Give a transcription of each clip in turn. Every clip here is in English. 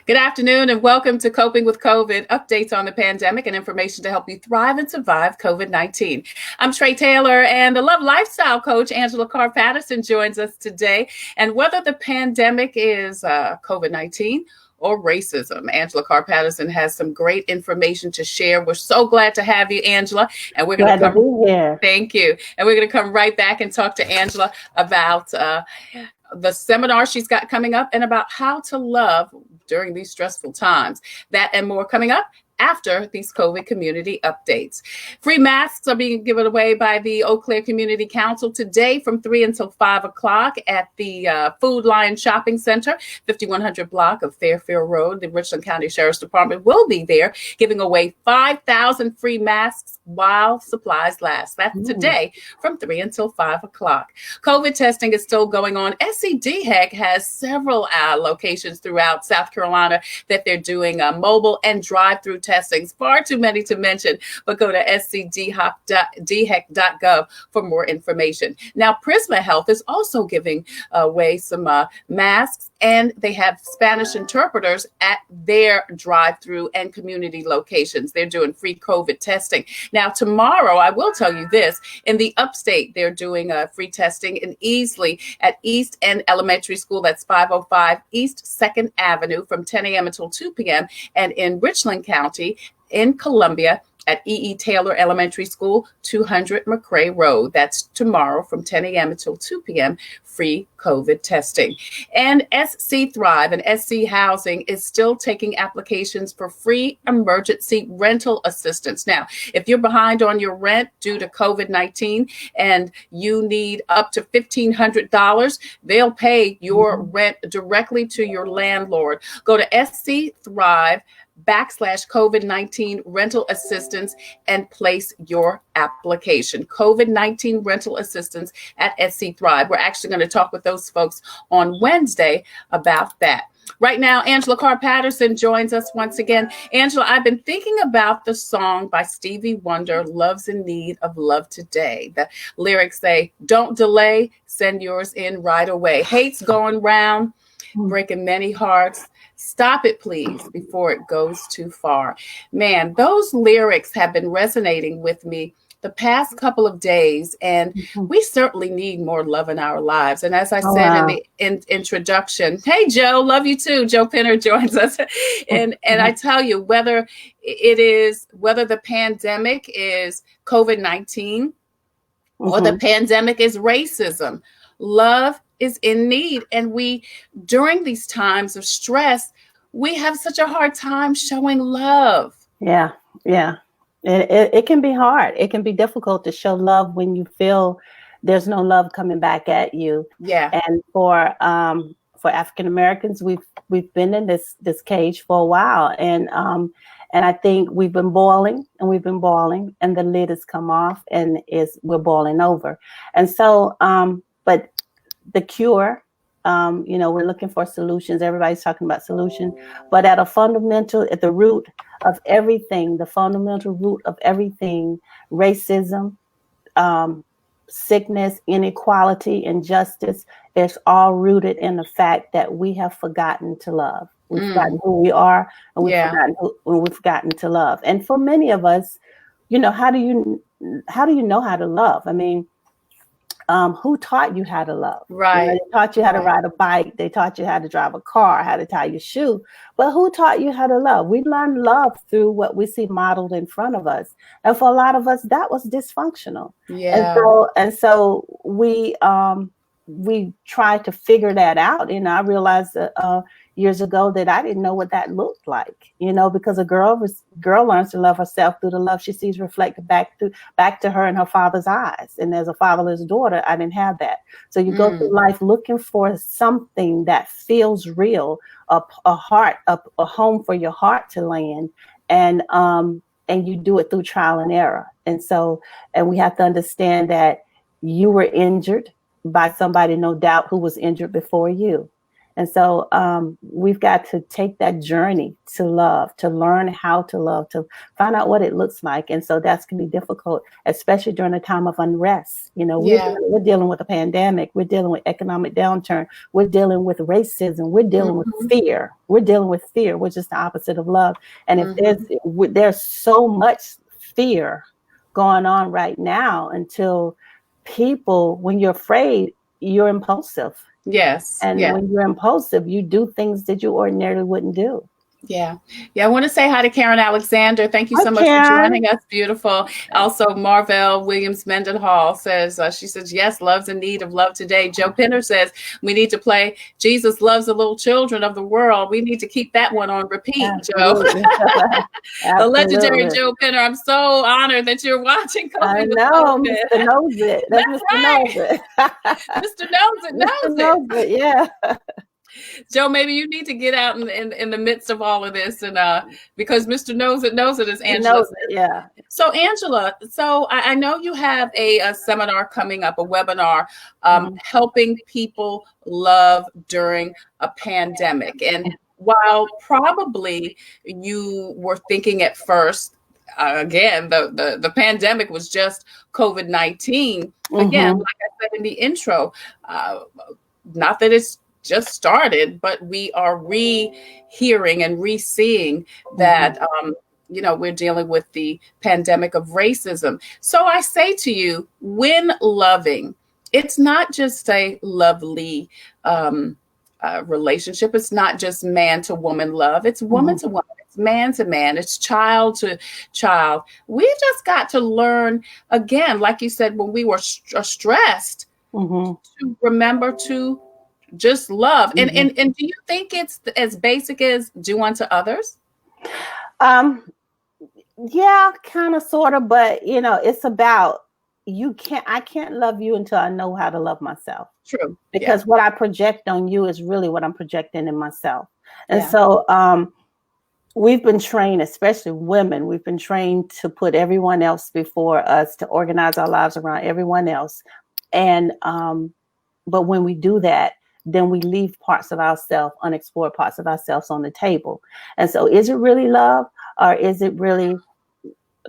Good afternoon and welcome to Coping with COVID, updates on the pandemic and information to help you thrive and survive COVID-19. I'm Tre Tailor and the Love Lifestyle Coach, Angela Carr Patterson, joins us today. And whether the pandemic is COVID-19 or racism, Angela Carr Patterson has some great information to share. We're so glad to have you, Angela. And we're going to come. Be here. Thank you. And we're going to come right back and talk to Angela about the seminar she's got coming up and about how to love during these stressful times. That and more coming up after these COVID community updates. Free masks are being given away by the Eau Claire Community Council today from 3 until 5 o'clock at the Food Lion Shopping Center, 5100 block of Fairfield Road. The Richland County Sheriff's Department will be there giving away 5,000 free masks while supplies last. That's today from 3 until 5 o'clock. COVID testing is still going on. SCDHEC has several locations throughout South Carolina that they're doing mobile and drive-through testings. Far too many to mention, but go to scdhec.gov for more information. Now, Prisma Health is also giving away some masks, and they have Spanish interpreters at their drive-through and community locations. They're doing free COVID testing. Now, tomorrow, I will tell you this, in the upstate, they're doing free testing in Easley at East End Elementary School. That's 505 East 2nd Avenue from 10 a.m. until 2 p.m. And in Richland County, in Columbia, at E.E. Taylor Elementary School, 200 McCray Road. That's tomorrow from 10 a.m. until 2 p.m., free COVID testing. And SC Thrive and SC Housing is still taking applications for free emergency rental assistance. Now, if you're behind on your rent due to COVID-19 and you need up to $1,500, they'll pay your rent directly to your landlord. Go to SC Thrive /COVID-19 rental assistance and place your application. COVID-19 rental assistance at SC Thrive. We're actually going to talk with those folks on Wednesday about that. Right now, Angela Carr Patterson joins us once again. Angela, I've been thinking about the song by Stevie Wonder, Love's in Need of Love Today. The lyrics say, don't delay, send yours in right away. Hate's going round, breaking many hearts. Stop it, please, before it goes too far. Man, those lyrics have been resonating with me the past couple of days, and we certainly need more love in our lives. And as I said in the introduction, hey, Joe, love you too. Joe Penner joins us. And I tell you, whether the pandemic is COVID-19 or the pandemic is racism, love is in need. And we, during these times of stress, we have such a hard time showing love. Yeah. It can be hard. It can be difficult to show love when you feel there's no love coming back at you. Yeah. And for African Americans, we've been in this cage for a while, and I think we've been boiling, and the lid has come off, and we're boiling over. And so, but the cure, we're looking for solutions. Everybody's talking about solutions, but at the root of everything, the fundamental root of everything, racism, sickness, inequality, injustice, it's all rooted in the fact that we have forgotten to love. We've forgotten who we are, and we've forgotten to love. And for many of us, how do you know how to love? I mean, who taught you how to love? Right. They taught you how to ride a bike. They taught you how to drive a car, how to tie your shoe. But who taught you how to love? We learn love through what we see modeled in front of us. And for a lot of us, that was dysfunctional. Yeah. And so we tried to figure that out. I realized years ago that I didn't know what that looked like, because a girl learns to love herself through the love she sees reflected back to her in her father's eyes. And as a fatherless daughter, I didn't have that. So you go through life looking for something that feels real, a home for your heart to land. And you do it through trial and error. And we have to understand that you were injured by somebody, no doubt, who was injured before you. And so we've got to take that journey to love, to learn how to love, to find out what it looks like. And so that's going to be difficult, especially during a time of unrest. You know, Yeah. we're dealing with a pandemic. We're dealing with economic downturn. We're dealing with racism. We're dealing with fear. We're dealing with fear, which is the opposite of love. And if there's so much fear going on right now, until people, when you're afraid, you're impulsive. Yes. And Yeah. when you're impulsive, you do things that you ordinarily wouldn't do. Yeah. Yeah. I want to say hi to Karen Alexander. Thank you Hi, so much for Karen. joining us. Beautiful. Also, Marvell Williams Mendenhall says, she says, yes, love's in need of love today. Joe Pinner says, we need to play Jesus Loves the Little Children of the World. We need to keep that one on repeat, Absolutely. Joe. The legendary Absolutely. Joe Pinner. I'm so honored that you're watching I Coffee with know, COVID. Mr. Knows It. That's That's Mr. right. Knows It. Mr. Knows It, Mr. knows Knows it. It, yeah. Joe, maybe you need to get out in the midst of all of this, and because Mr. Knows It, as He Angela knows said. it, yeah. So Angela, so I know you have a seminar coming up, a webinar, helping people love during a pandemic. And while probably you were thinking at first, again, the pandemic was just COVID-19. Again, like I said in the intro, not that it's just started, but we are re-hearing and re-seeing that we're dealing with the pandemic of racism. So I say to you, when loving, it's not just a lovely relationship. It's not just man to woman love. It's woman to woman. It's man to man. It's child to child. We've just got to learn, again, like you said, when we were stressed, to remember to just love. And do you think it's as basic as do unto others? Yeah, kind of, sort of, but it's about I can't love you until I know how to love myself. True. Because what I project on you is really what I'm projecting in myself. And Yeah. so we've been trained, especially women, we've been trained to put everyone else before us, to organize our lives around everyone else. And but when we do that, then we leave parts of ourselves, unexplored parts of ourselves on the table. And so is it really love, or is it really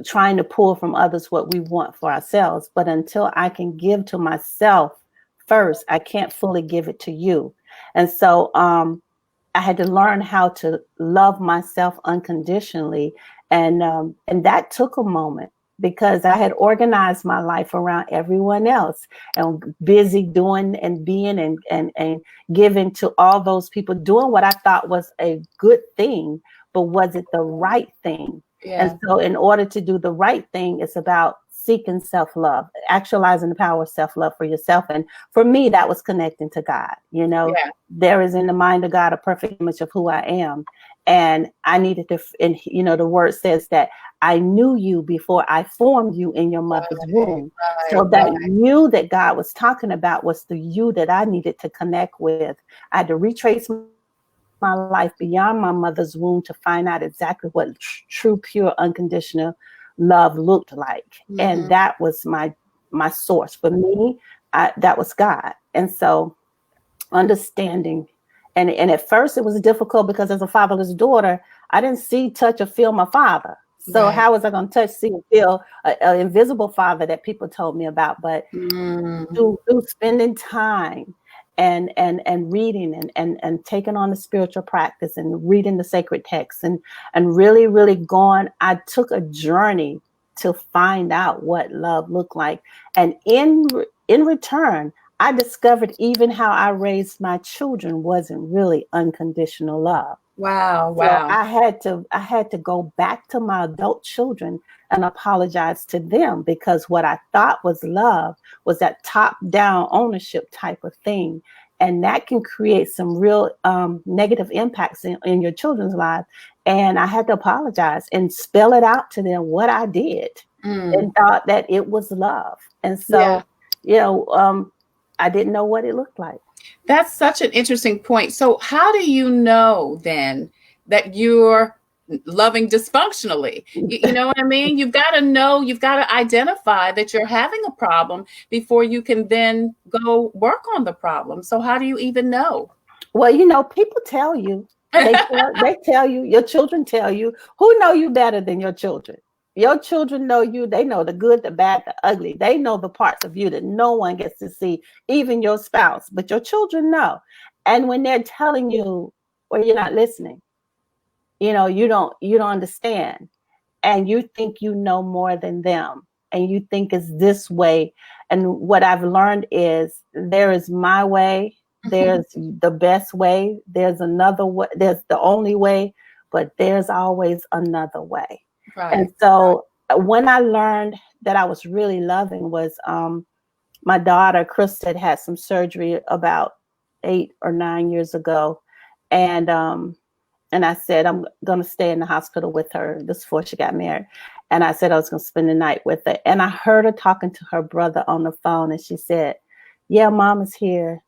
trying to pull from others what we want for ourselves? But until I can give to myself first, I can't fully give it to you. And so I had to learn how to love myself unconditionally. And that took a moment, because I had organized my life around everyone else and busy doing and being and giving to all those people, doing what I thought was a good thing, but was it the right thing? Yeah. And so in order to do the right thing, it's about seeking self-love, actualizing the power of self-love for yourself. And for me, that was connecting to God. There is in the mind of God a perfect image of who I am. And I needed to, and the word says that I knew you before I formed you in your mother's womb. So that you that God was talking about was the you that I needed to connect with. I had to retrace my life beyond my mother's womb to find out exactly what true, pure, unconditional love looked like. And that was my source. For me, that was God. And so understanding, and at first it was difficult, because as a fatherless daughter, I didn't see, touch, or feel my father. So how was I going to touch, see, and feel an invisible father that people told me about? But through spending time and reading and taking on the spiritual practice and reading the sacred texts and really, really going, I took a journey to find out what love looked like. And in return, I discovered even how I raised my children wasn't really unconditional love. Wow. So I had to go back to my adult children and apologize to them, because what I thought was love was that top-down ownership type of thing. And that can create some real negative impacts in your children's lives. And I had to apologize and spell it out to them what I did, and thought that it was love. And so, I didn't know what it looked like. That's such an interesting point. So how do you know then that you're loving dysfunctionally? You know what I mean? You've got to know, you've got to identify that you're having a problem before you can then go work on the problem. So how do you even know? Well, people tell you. They tell you, your children tell you. Who know you better than your children? Your children know you. They know the good, the bad, the ugly. They know the parts of you that no one gets to see, even your spouse. But your children know. And when they're telling you, well, you're not listening, you don't understand. And you think you know more than them. And you think it's this way. And what I've learned is there is my way. There's the best way. There's another way. There's the only way, but there's always another way. Right. And so when I learned that I was really loving was my daughter, Krista, had some surgery about 8 or 9 years ago. And I said, I'm going to stay in the hospital with her. This is before she got married. And I said I was going to spend the night with her. And I heard her talking to her brother on the phone. And she said, yeah, Mom is here.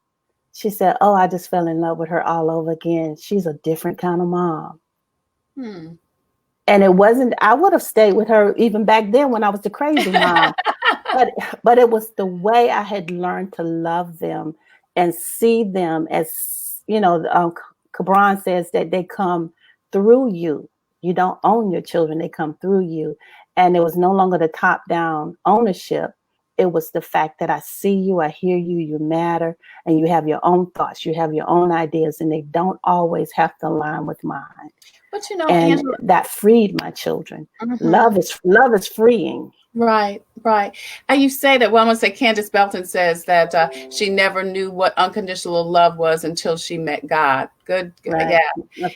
She said, oh, I just fell in love with her all over again. She's a different kind of mom. And it wasn't, I would have stayed with her even back then when I was the crazy mom. but it was the way I had learned to love them and see them as, Cabran says that they come through you. You don't own your children. They come through you. And it was no longer the top-down ownership. It was the fact that I see you, I hear you, you matter, and you have your own thoughts. You have your own ideas, and they don't always have to align with mine. But and Angela, that freed my children. Love is freeing. Right. And you say that, well, I'm going to say Candace Belton says that she never knew what unconditional love was until she met God. Good. Right.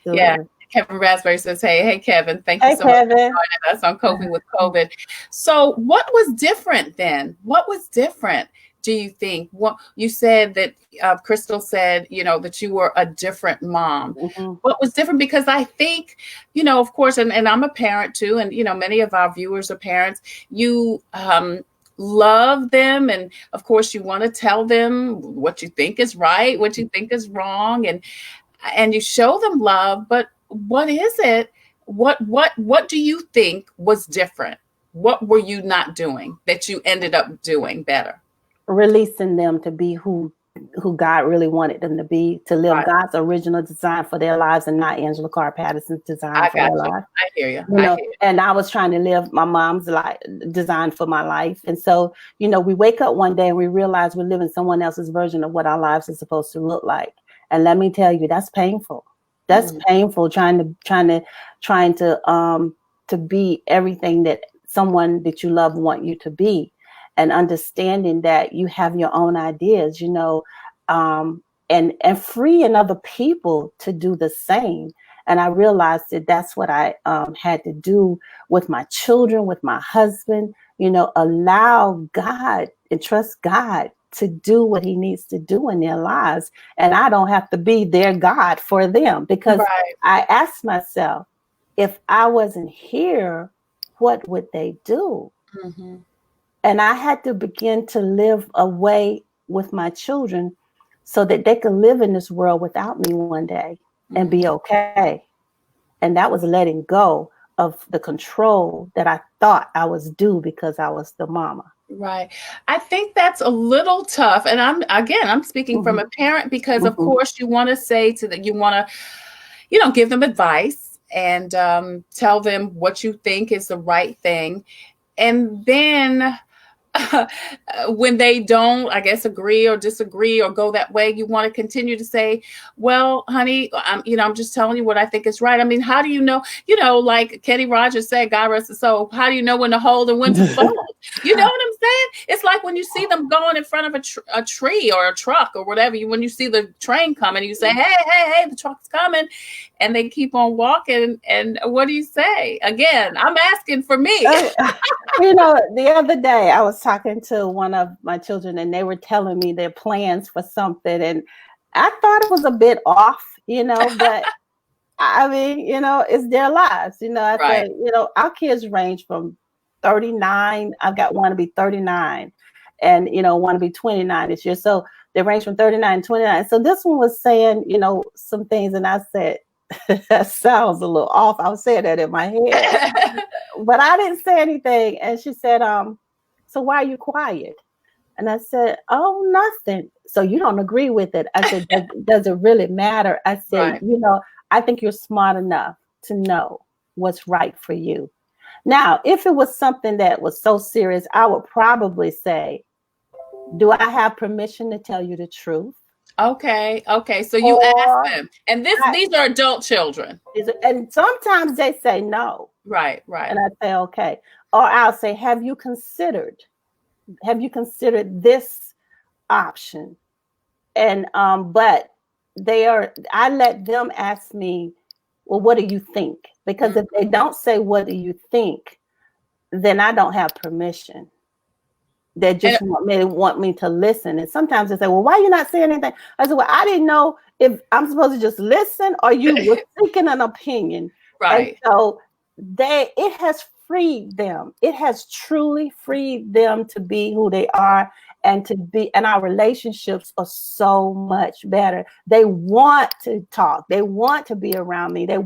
Yeah. Kevin Raspberry says, hey, Kevin, thank you so much for joining us on Coping with COVID. So what was different then? What was different, do you think? What you said that Crystal said, that you were a different mom. What was different? Because I think, of course, and I'm a parent too, and, many of our viewers are parents. You love them. And of course, you want to tell them what you think is right, what you think is wrong, and you show them love. But what is it? What do you think was different? What were you not doing that you ended up doing better? Releasing them to be who God really wanted them to be, to live God's original design for their lives and not Angela Carr Patterson's design for their life. I hear you. And I was trying to live my mom's life, design for my life. And so, we wake up one day and we realize we're living someone else's version of what our lives are supposed to look like. And let me tell you, that's painful. That's painful, trying to be everything that someone that you love want you to be. And understanding that you have your own ideas, and freeing other people to do the same. And I realized that that's what I had to do with my children, with my husband, allow God and trust God to do what he needs to do in their lives. And I don't have to be their God for them, because I asked myself, if I wasn't here, what would they do? And I had to begin to live a way with my children so that they could live in this world without me one day and be okay. And that was letting go of the control that I thought I was due because I was the mama. Right. I think that's a little tough. And I'm speaking from a parent, because of course you want to say to them, you want to, give them advice and tell them what you think is the right thing. And then when they don't, I guess, agree or disagree or go that way, you want to continue to say, well, honey, I'm just telling you what I think is right. I mean, how do you know, like Kenny Rogers said, God rest his soul, how do you know when to hold and when to fold? You know what I'm saying? It's like when you see them going in front of a tree or a truck or whatever, when you see the train coming, you say, hey, the truck's coming, and they keep on walking. And what do you say? Again, I'm asking for me. The other day I was talking to one of my children and they were telling me their plans for something. And I thought it was a bit off, but I mean, it's their lives, I said, our kids range from 39. I've got one to be 39 and, one to be 29 this year. So they range from 39 and 29. So this one was saying, some things. And I said, that sounds a little off. I was saying that in my head, but I didn't say anything. And she said, so why are you quiet? And I said, oh, nothing. So you don't agree with it. I said, does it really matter? I said, Right. I think you're smart enough to know what's right for you. Now, if it was something that was so serious, I would probably say, do I have permission to tell you the truth? Okay. So you ask Or them, and these are adult children. and sometimes they say no. Right. And I say, okay. Or I'll say, have you considered this option? And but I let them ask me, well, what do you think? Because if they don't say, what do you think, then I don't have permission. They just want me to listen. And sometimes they say, well, why are you not saying anything? I said, well, I didn't know if I'm supposed to just listen or you were seeking an opinion. Right. And so it has freed them. It has truly freed them to be who they are and our relationships are so much better. They want to talk. They want to be around me. They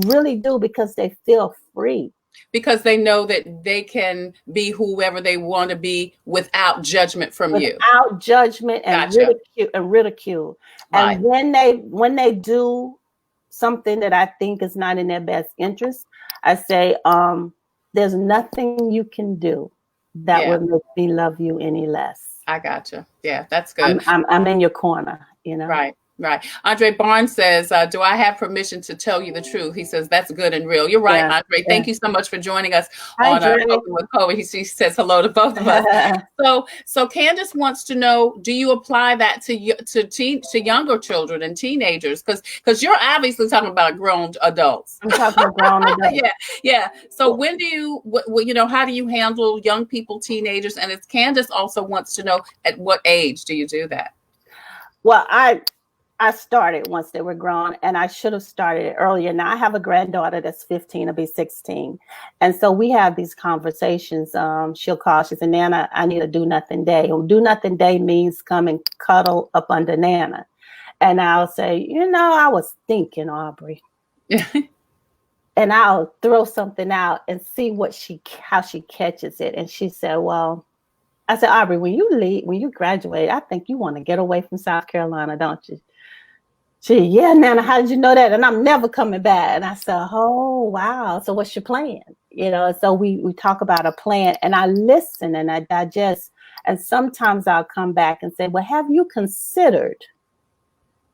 really do, because they feel free. Because they know that they can be whoever they want to be without judgment from you. Without judgment and Gotcha. ridicule. Right. And when they do something that I think is not in their best interest, I say, there's nothing you can do that would make me love you any less. I gotcha. Yeah, that's good. I'm in your corner, Right. Andre Barnes says, do I have permission to tell you the truth? He says, that's good and real. You're right, Andre. Thank you so much for joining us on Cooking with Kobe. He says hello to both of us. So Candace wants to know, do you apply that to younger children and teenagers? Because you're obviously talking about grown adults. I'm talking about grown adults. Yeah. So when do you, how do you handle young people, teenagers? And Candace also wants to know, at what age do you do that? Well, I started once they were grown, and I should have started it earlier. Now I have a granddaughter that's 15, will be 16. And so we have these conversations. She'll call, she said, Nana, I need a do nothing day. And do nothing day means come and cuddle up under Nana. And I'll say, I was thinking, Aubrey. And I'll throw something out and see how she catches it. And she said, well, I said, Aubrey, when you graduate, I think you want to get away from South Carolina, don't you? She, yeah, Nana, how did you know that? And I'm never coming back. And I said, oh, wow. So what's your plan? So we talk about a plan, and I listen and I digest. And sometimes I'll come back and say, well, have you considered?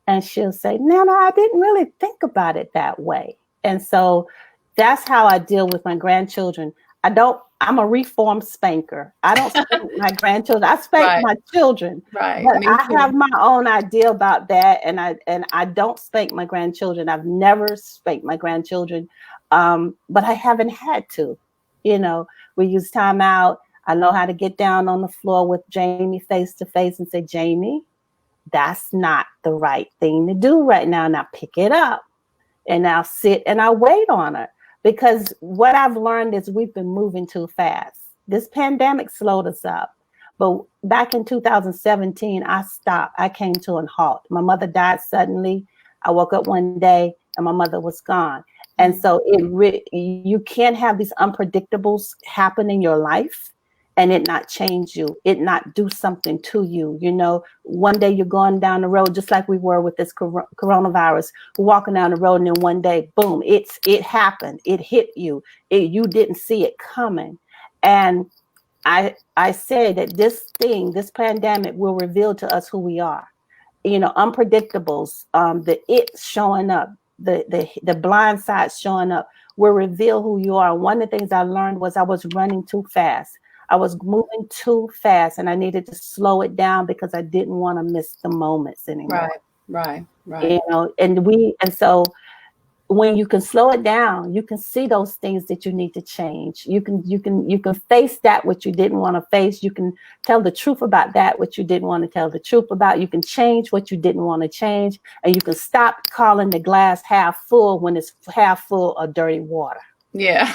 And she'll say, Nana, I didn't really think about it that way. And so that's how I deal with my grandchildren. I'm a reformed spanker. I don't spank my grandchildren. I spank my children. Right. But I have my own idea about that. And I don't spank my grandchildren. I've never spanked my grandchildren. But I haven't had to. We use time out. I know how to get down on the floor with Jamie face to face and say, Jamie, that's not the right thing to do right now. Now pick it up. And I'll sit and I'll wait on her. Because what I've learned is we've been moving too fast. This pandemic slowed us up. But back in 2017, I stopped. I came to a halt. My mother died suddenly. I woke up one day and my mother was gone. And so you can't have these unpredictables happen in your life and it not change you, it not do something to you. One day you're going down the road, just like we were with this coronavirus, we're walking down the road, and then one day, boom, it happened. It hit you. You didn't see it coming. And I say that this pandemic will reveal to us who we are. Unpredictables, the it's showing up, the blind side showing up will reveal who you are. One of the things I learned was I was running too fast. I was moving too fast, and I needed to slow it down because I didn't want to miss the moments anymore. Right. And so when you can slow it down, you can see those things that you need to change. You can face that which you didn't want to face. You can tell the truth about that which you didn't want to tell the truth about. You can change what you didn't want to change, and you can stop calling the glass half full when it's half full of dirty water. Yeah.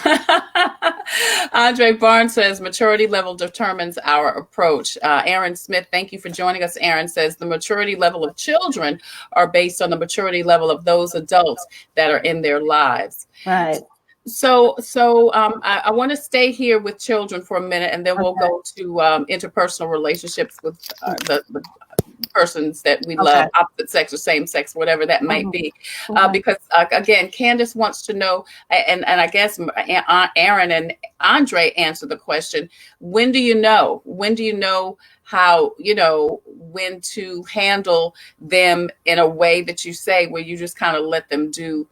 Andre Barnes says maturity level determines our approach. Aaron Smith, thank you for joining us. Aaron says the maturity level of children are based on the maturity level of those adults that are in their lives. Right. I want to stay here with children for a minute, and then we'll Okay. go to interpersonal relationships with the persons that we Okay. love, opposite sex or same sex, whatever that might Mhm. be. Okay. Because again, Candace wants to know, and I guess Aaron and Andre answer the question: when do you know? When do you know how, when to handle them in a way that you say, where you just kind of let them do,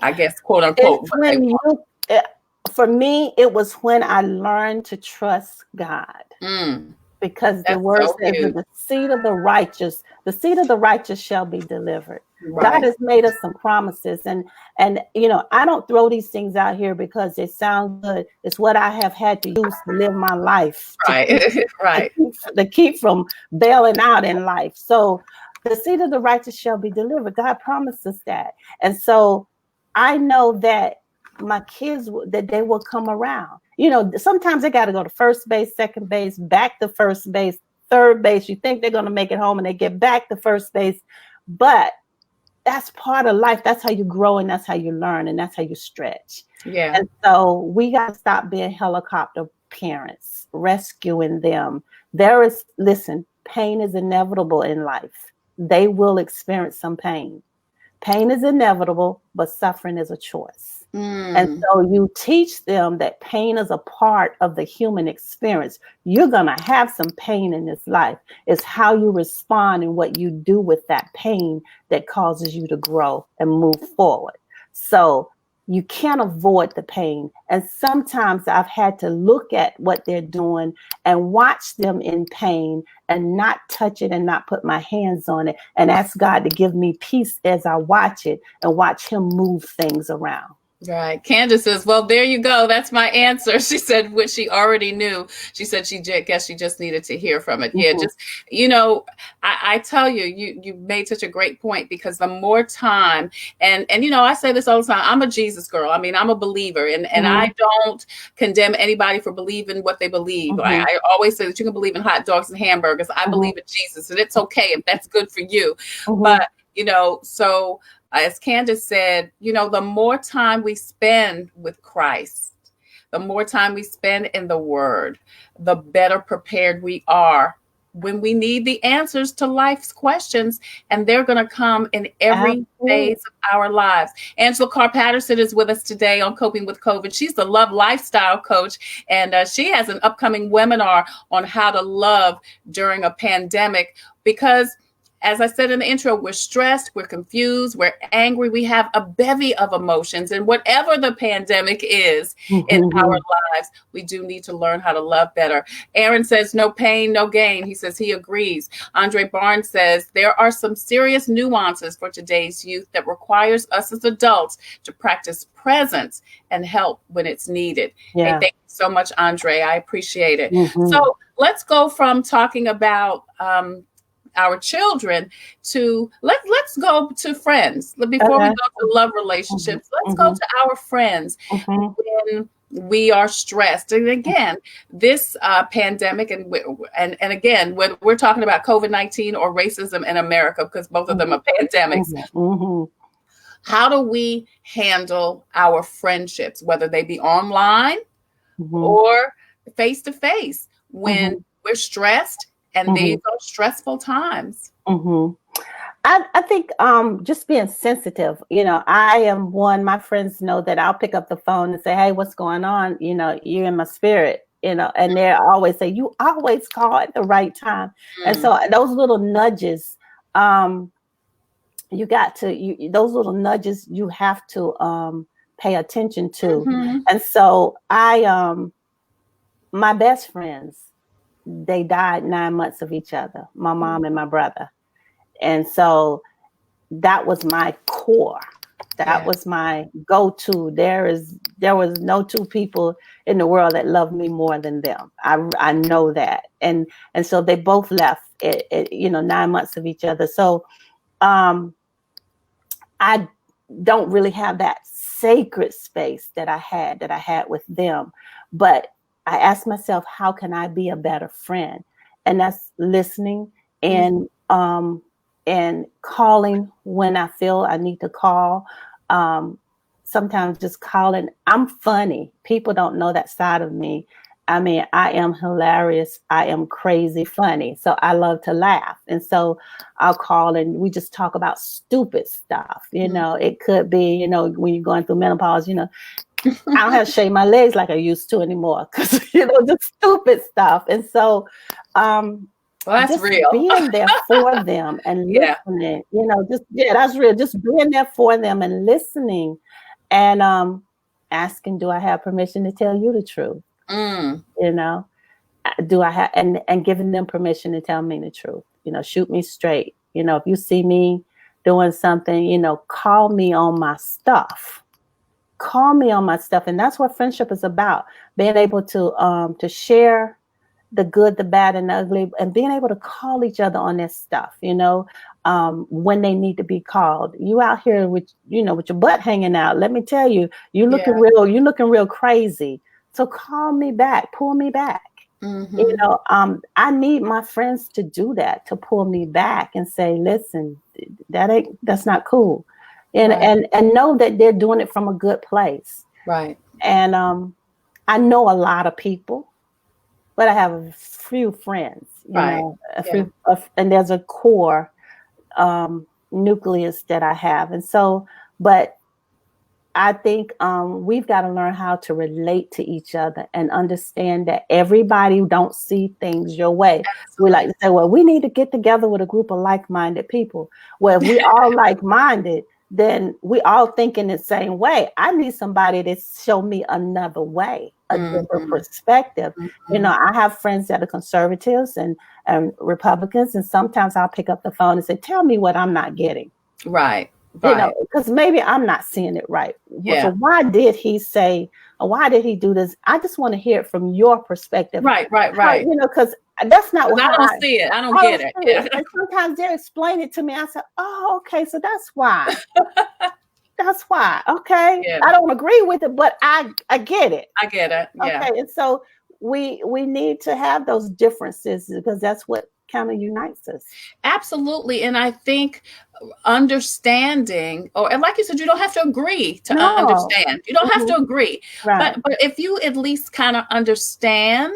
I guess, quote unquote, It's what they when want. it, for me, it was when I learned to trust God. Mm, Because the that's word so says that huge. the seed of the righteous shall be delivered. God Right. has made us some promises, and I don't throw these things out here because they sound good. It's what I have had to use to live my life, to keep Right. to Right. keep, to keep from bailing out in life. So the seed of the righteous shall be delivered. God promises that, and so I know that my kids that they will come around. Sometimes they got to go to first base, second base, back to first base, third base. You think they're going to make it home and they get back to first base. But that's part of life. That's how you grow, and that's how you learn, and that's how you stretch. Yeah. And so we got to stop being helicopter parents, rescuing them. Listen, pain is inevitable in life. They will experience some pain. Pain is inevitable, but suffering is a choice. And Mm, so you teach them that pain is a part of the human experience. You're going to have some pain in this life. It's how you respond and what you do with that pain that causes you to grow and move forward. So you can't avoid the pain. And sometimes I've had to look at what they're doing and watch them in pain and not touch it and not put my hands on it and ask God to give me peace as I watch it and watch him move things around. right. Candace says, well, there you go. That's my answer. She said what she already knew. She said guess she just needed to hear from it. Yeah, Mhm. just, I tell you, you made such a great point, because the more time, and I say this all the time, I'm a Jesus girl. I mean, I'm a believer, and I Mhm. don't condemn anybody for believing what they believe. Mhm. I always say that you can believe in hot dogs and hamburgers. I Mhm. believe in Jesus, and it's okay if that's good for you. Mhm. But, so as Candace said, the more time we spend with Christ, the more time we spend in the Word, the better prepared we are when we need the answers to life's questions. And they're going to come in every Absolutely. phase of our lives. Angela Carr Patterson is with us today on Coping with COVID. She's the Love Lifestyle Coach, and she has an upcoming webinar on how to love during a pandemic, because as I said in the intro, we're stressed, we're confused, we're angry, we have a bevy of emotions. And whatever the pandemic is in our Mhm. lives, we do need to learn how to love better. Aaron says, no pain, no gain. He says he agrees. Andre Barnes says, there are some serious nuances for today's youth that requires us as adults to practice presence and help when it's needed. Hey, Yeah. thank you so much, Andre. I appreciate it. Mhm. So let's go from talking about our children to let's go to friends before we Okay. go to love Mhm. relationships. Let's go Mhm. to our friends Mhm. when we are stressed. And again, this pandemic, and again, whether we're talking about COVID-19 or racism in America, because both of them Mhm. are pandemics, Mhm. Mhm. how do we handle our friendships, whether they be online Mhm. or face to face, when Mhm. we're stressed and these Mhm. are stressful times? Mhm. I think just being sensitive. I am one, my friends know that I'll pick up the phone and say, hey, what's going on? You're in my spirit, and they always say, you always call at the right time. And Mm. so those little nudges, um, those little nudges you have to pay attention to. Mhm. And so my best friends, they died 9 months of each other, my mom and my brother. And so that was my core. That Yeah. was my go-to. There was no two people in the world that loved me more than them. I know that. And so they both left at 9 months of each other. So I don't really have that sacred space that I had with them. But I asked myself, how can I be a better friend? And that's listening Mm. and calling when I feel I need to call. Um, sometimes just calling. I'm funny. People don't know that side of me. I mean, I am hilarious. I am crazy funny. So I love to laugh. And so I'll call and we just talk about stupid stuff. It could be, when you're going through menopause, I don't have to shave my legs like I used to anymore because, just stupid stuff. And so well, that's just real. being there for them and Yeah. listening, that's real. Just being there for them and listening and asking, do I have permission to tell you the truth? Do I have, and giving them permission to tell me the truth, shoot me straight. If you see me doing something, call me on my stuff. And that's what friendship is about. Being able to share the good, the bad, and the ugly, and being able to call each other on their stuff, when they need to be called. You out here with your butt hanging out. Let me tell you, you're looking real crazy. So call me back, pull me back. I need my friends to do that, to pull me back and say, listen, that's not cool. And know that they're doing it from a good place. Right. And I know a lot of people, but I have a few friends, and there's a core nucleus that I have. And so, but I think we've got to learn how to relate to each other and understand that everybody don't see things your way. Absolutely. We like to say, well, we need to get together with a group of like-minded people. Well, if we all like-minded, then we all think in the same way. I need somebody to show me another way, a different perspective. I have friends that are conservatives and Republicans, and sometimes I'll pick up the phone and say, tell me what I'm not getting. Right. Because maybe I'm not seeing it right. Yeah. So why did he say, or why did he do this? I just want to hear it from your perspective. Right. Because that's not what I don't see it. I don't get it. Yeah. And sometimes they explain it to me. I said, oh, okay, so that's why. That's why. Okay. Yeah. I don't agree with it, but I get it. I get it. Yeah. Okay. And so we need to have those differences because that's what kind of unites us. Absolutely. And I think understanding, and like you said, you don't have to agree to understand. You don't have to agree. Right. But if you at least kind of understand,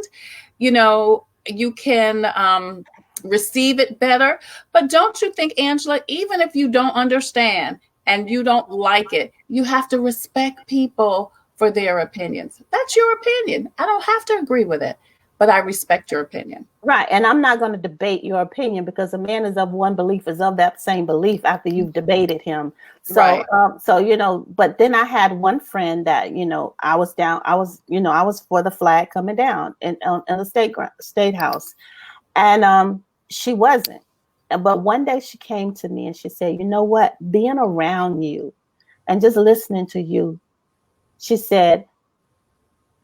you can receive it better. But don't you think, Angela, even if you don't understand and you don't like it, you have to respect people for their opinions. That's your opinion. I don't have to agree with it, but I respect your opinion. Right. And I'm not going to debate your opinion because a man is of one belief, is of that same belief after you've debated him. So, right. But then I had one friend that, I was for the flag coming down in the state house. And she wasn't. But one day she came to me and she said, you know what, being around you and just listening to you, she said,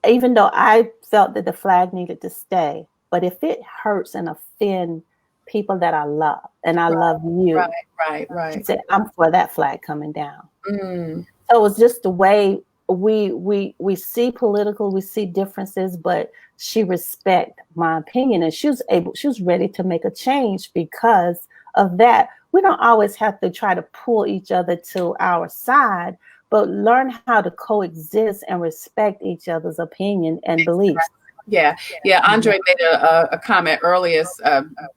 even though I felt that the flag needed to stay, but if it hurts and offends people that I love, and I love you, right. She said, I'm for that flag coming down. Mm. So it was just the way we see political, we see differences, but she respect my opinion, and she was ready to make a change because of that. We don't always have to try to pull each other to our side, but learn how to coexist and respect each other's opinion and beliefs. Yeah. Andre made a comment earlier,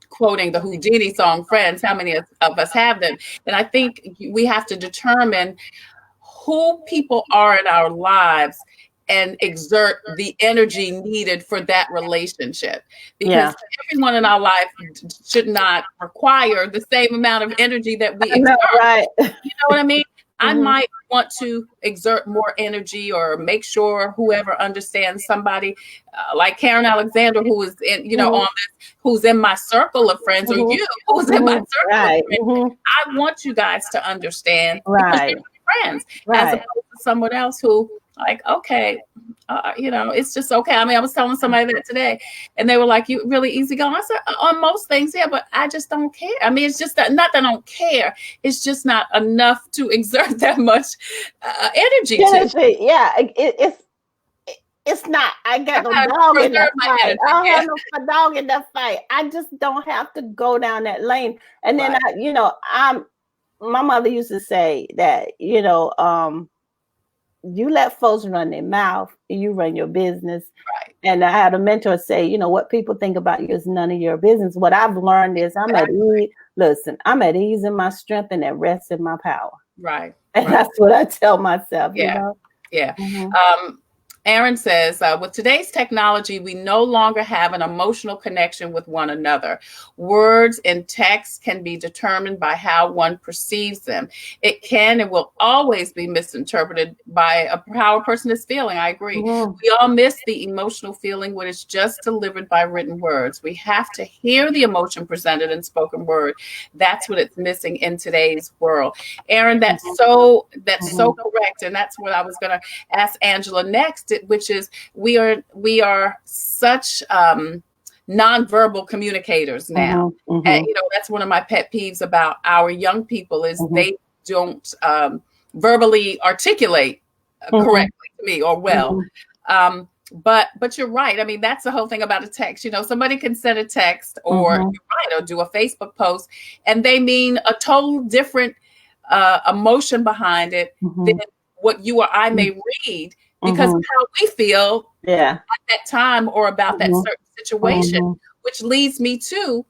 quoting the Houdini song, Friends. How many of us have them? And I think we have to determine who people are in our lives and exert the energy needed for that relationship. Because everyone in our life should not require the same amount of energy that we exert. Right. You know what I mean? I might want to exert more energy or make sure whoever understands somebody like Karen Alexander, who is in, on this, who's in my circle of friends, or you, who's in my circle of friends. I want you guys to understand because you're my friends, as opposed to someone else who, like, okay, it's just okay. I mean, I was telling somebody that today, and they were like, "You really easygoing?" I said, "On most things, yeah, but I just don't care. I mean, it's just not that I don't care. It's just not enough to exert that much energy to." Yeah, it's not. I got no dog in that fight. I don't have no dog in that fight. I just don't have to go down that lane. And then my mother used to say that, you let folks run their mouth, you run your business. Right. And I had a mentor say, you know, what people think about you is none of your business. What I've learned is I'm at ease. Listen, I'm at ease in my strength and at rest in my power. Right. And that's what I tell myself, you Yeah. know? Yeah. Mm-hmm. Aaron says, with today's technology, we no longer have an emotional connection with one another. Words and text can be determined by how one perceives them. It can and will always be misinterpreted by how a person is feeling. I agree. Mm-hmm. We all miss the emotional feeling when it's just delivered by written words. We have to hear the emotion presented in spoken word. That's what it's missing in today's world. Aaron, that's so correct. And that's what I was going to ask Angela next, which is we are such nonverbal communicators now. And, you know, that's one of my pet peeves about our young people is they don't verbally articulate correctly to me or well. But you're right. I mean, that's the whole thing about a text. You know, somebody can send a text or you're right, or do a Facebook post, and they mean a total different emotion behind it than what you or I may read, because of how we feel at that time or about that certain situation, which leads me to,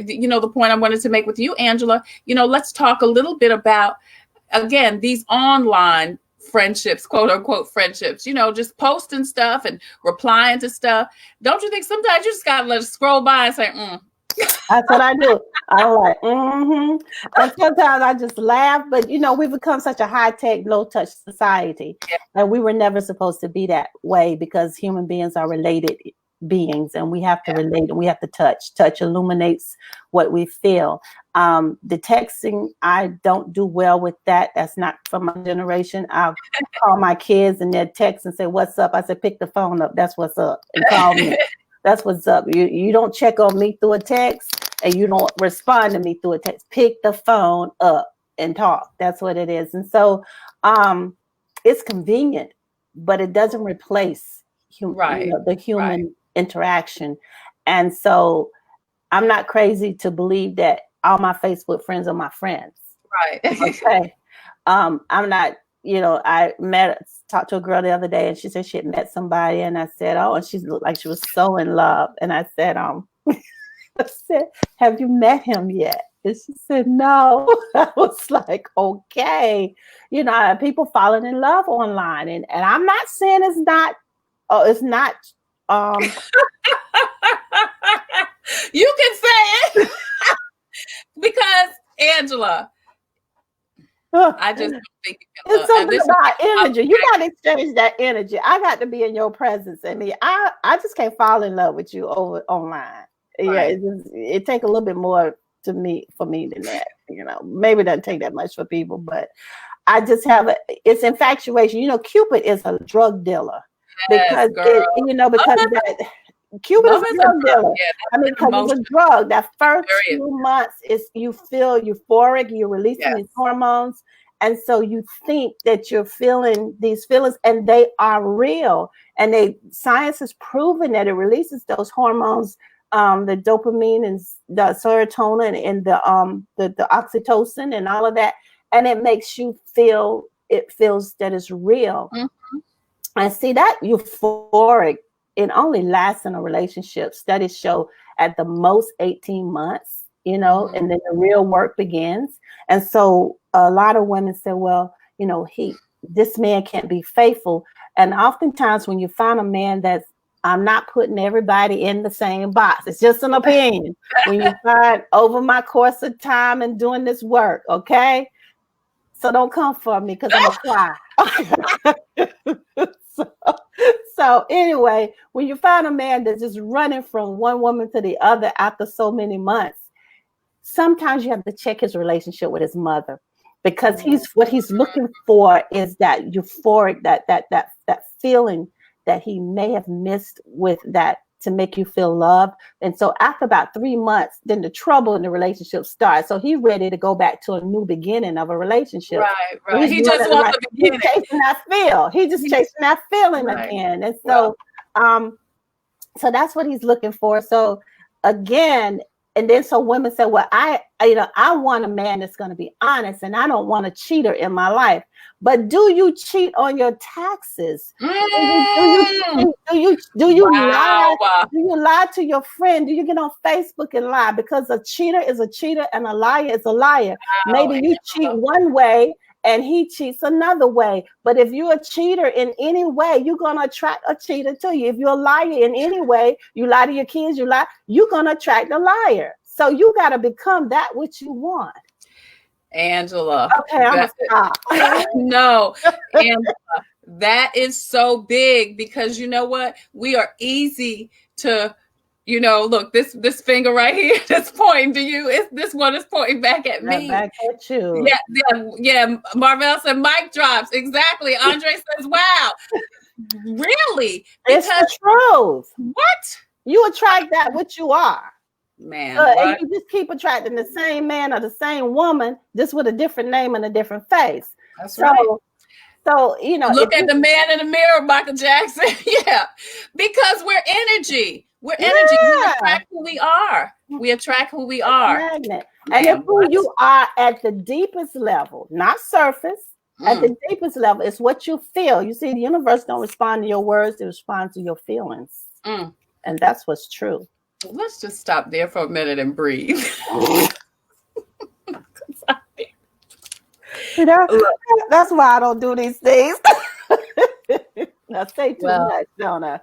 you know, the point I wanted to make with you, Angela. You know, let's talk a little bit about, again, these online friendships, quote unquote friendships, you know, just posting stuff and replying to stuff. Don't you think sometimes you just gotta let it scroll by and say, That's what I do. I'm like, And sometimes I just laugh, but you know, we've become such a high-tech, low-touch society, and we were never supposed to be that way, because human beings are related beings, and we have to relate, and we have to touch. Touch illuminates what we feel. The texting, I don't do well with that. That's not from my generation. I'll call my kids and they'll text and say, "What's up?" I said, "Pick the phone up. That's what's up, and call me." That's what's up. You don't check on me through a text, and you don't respond to me through a text. Pick the phone up and talk. That's what it is. And so it's convenient, but it doesn't replace the human interaction. And so I'm not crazy to believe that all my Facebook friends are my friends. Right. Okay. I'm not, you know, talked to a girl the other day, and she said she had met somebody, and I said, "Oh," and she looked like she was so in love. And I said, I said, "Have you met him yet?" And she said, "No." I was like, okay, you know, people falling in love online, and I'm not saying it's not. You can say it because, Angela, I just don't think it's something about energy. You got to exchange that energy. I got to be in your presence. I mean, I just can't fall in love with you over online. Right. Yeah, it takes a little bit more for me than that. You know, maybe it doesn't take that much for people, but I just have it's infatuation. You know, Cupid is a drug dealer because Cupid is a drug dealer. I mean, because it's a drug. That first few months is you feel euphoric, you're releasing these hormones, and so you think that you're feeling these feelings, and they are real. And science has proven that it releases those hormones, the dopamine and the serotonin and the oxytocin and all of that, and it makes you feel. It feels that it's real. And see that euphoric. It only lasts in a relationship. Studies show at the most 18 months, you know, and then the real work begins. And so a lot of women say, well, you know, this man can't be faithful. And oftentimes when you find a man I'm not putting everybody in the same box. It's just an opinion. When you find over my course of time and doing this work, okay? So don't come for me because I'm gonna cry. So anyway, when you find a man that's just running from one woman to the other after so many months, sometimes you have to check his relationship with his mother, because what he's looking for is that euphoric, that feeling that he may have missed with that, to make you feel loved. And so after about 3 months, then the trouble in the relationship starts. So he's ready to go back to a new beginning of a relationship. Right. He just wants the beginning. He's chasing that feel. He's just chasing that feeling again. And so, so that's what he's looking for. So again, and then so women say, well, I want a man that's going to be honest, and I don't want a cheater in my life. But do you cheat on your taxes? Mm. Do you lie? Wow. Do you lie to your friend? Do you get on Facebook and lie? Because a cheater is a cheater and a liar is a liar. Wow, Maybe you cheat one way and he cheats another way. But if you're a cheater in any way, you're going to attract a cheater to you. If you're a liar in any way, you lie to your kids, you're going to attract a liar. So you got to become that which you want. Angela. Okay, I'm going to stop. No, Angela, that is so big, because you know what? We are easy to, look, this finger right here that's pointing to you. This one is pointing back at me. Back at you. Yeah. Marvell said mic drops. Exactly. Andre says, wow. Really? It's the truth. What? You attract that which you are. Man. And you just keep attracting the same man or the same woman, just with a different name and a different face. That's right. So, look at the man in the mirror, Michael Jackson. Yeah. Because we're energy. We're energy. We attract who we are. We attract who we are. Magnet. And if who you are at the deepest level, not surface, at the deepest level, it's what you feel. You see, the universe don't respond to your words, it responds to your feelings. And that's what's true. Let's just stop there for a minute and breathe. That's why I don't do these things. I say too much, don't I?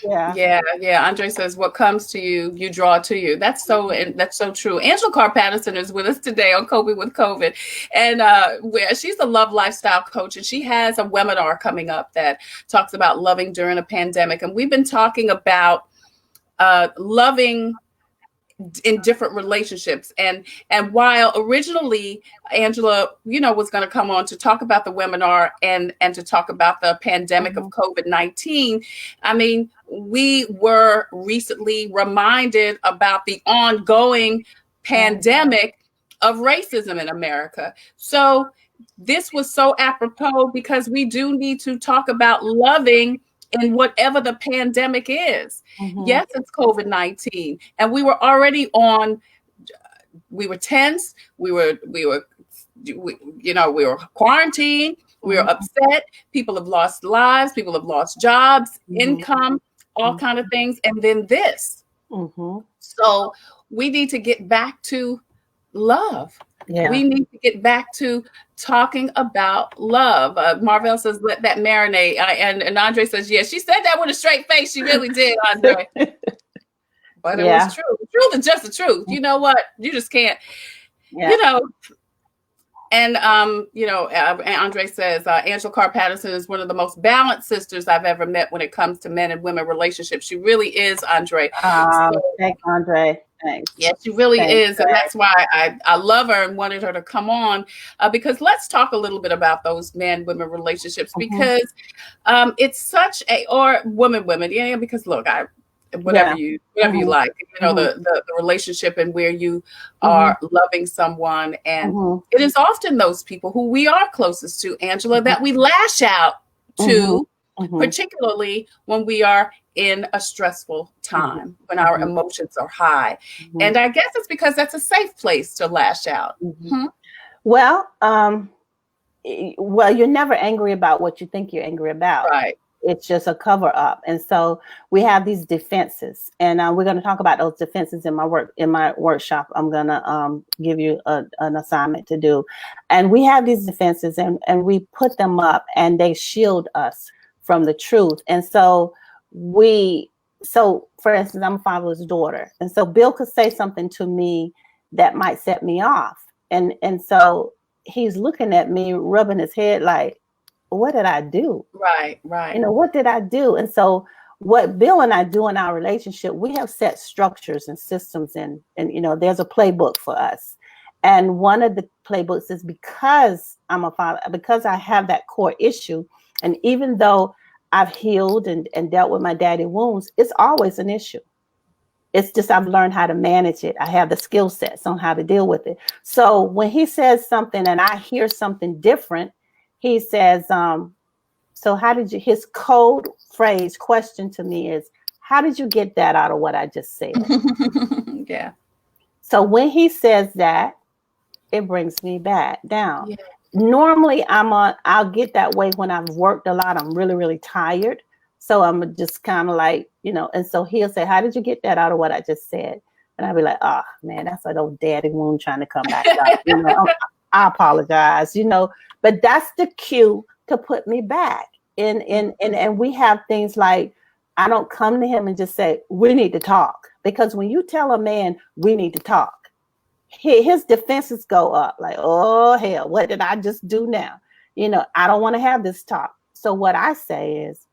Yeah. Andre says, what comes to you, you draw to you. That's so true. Angela Carr Patterson is with us today on Coping with COVID. And she's a love lifestyle coach, and she has a webinar coming up that talks about loving during a pandemic. And we've been talking about loving in different relationships. And while originally Angela, was going to come on to talk about the webinar and to talk about the pandemic of COVID-19, I mean, we were recently reminded about the ongoing pandemic of racism in America. So this was so apropos, because we do need to talk about loving in whatever the pandemic is. Yes, it's COVID-19. And we were already we were tense. We were quarantined. We were upset. People have lost lives. People have lost jobs, income, all kind of things. And then this. So we need to get back to love. Yeah. We need to get back to talking about love. Marvell says, let that marinate. And Andre says, yeah, she said that with a straight face. She really did, Andre. But it was true. The truth is just the truth. You know what? You just can't, And, Andre says, Angela Carr Patterson is one of the most balanced sisters I've ever met when it comes to men and women relationships. She really is, Andre. Thanks, Andre. Thanks. Yeah, she really is. And that's why I love her and wanted her to come on, because let's talk a little bit about those man-women relationships, because it's such or women. Yeah, because look, whatever you like, the relationship and where you are loving someone. And it is often those people who we are closest to, Angela, that we lash out to, particularly when we are in a stressful time, when our emotions are high. And I guess it's because that's a safe place to lash out. Well, you're never angry about what you think you're angry about. Right. It's just a cover up. And so we have these defenses, and we're going to talk about those defenses in my workshop. I'm going to give you an assignment to do. And we have these defenses, and we put them up, and they shield us from the truth. And so for instance, I'm a fatherless daughter. And so Bill could say something to me that might set me off. And so he's looking at me, rubbing his head like, what did I do? Right. What did I do? And so what Bill and I do in our relationship, we have set structures and systems, and there's a playbook for us. And one of the playbooks is, because I'm a father, because I have that core issue, and even though I've healed and dealt with my daddy wounds, it's always an issue. It's just I've learned how to manage it. I have the skill sets on how to deal with it. So when he says something and I hear something different, he says, so how did you, his code phrase question to me is, how did you get that out of what I just said? Yeah. So when he says that, it brings me back down. Yeah. Normally I'll get that way when I've worked a lot. I'm really, really tired. So I'm just kind of like, and so he'll say, how did you get that out of what I just said? And I'll be like, oh man, that's an old daddy wound trying to come back up. I apologize, but that's the cue to put me back. And we have things like, I don't come to him and just say, we need to talk. Because when you tell a man, we need to talk, his defenses go up like, oh, hell, what did I just do now? I don't want to have this talk. So what I say is,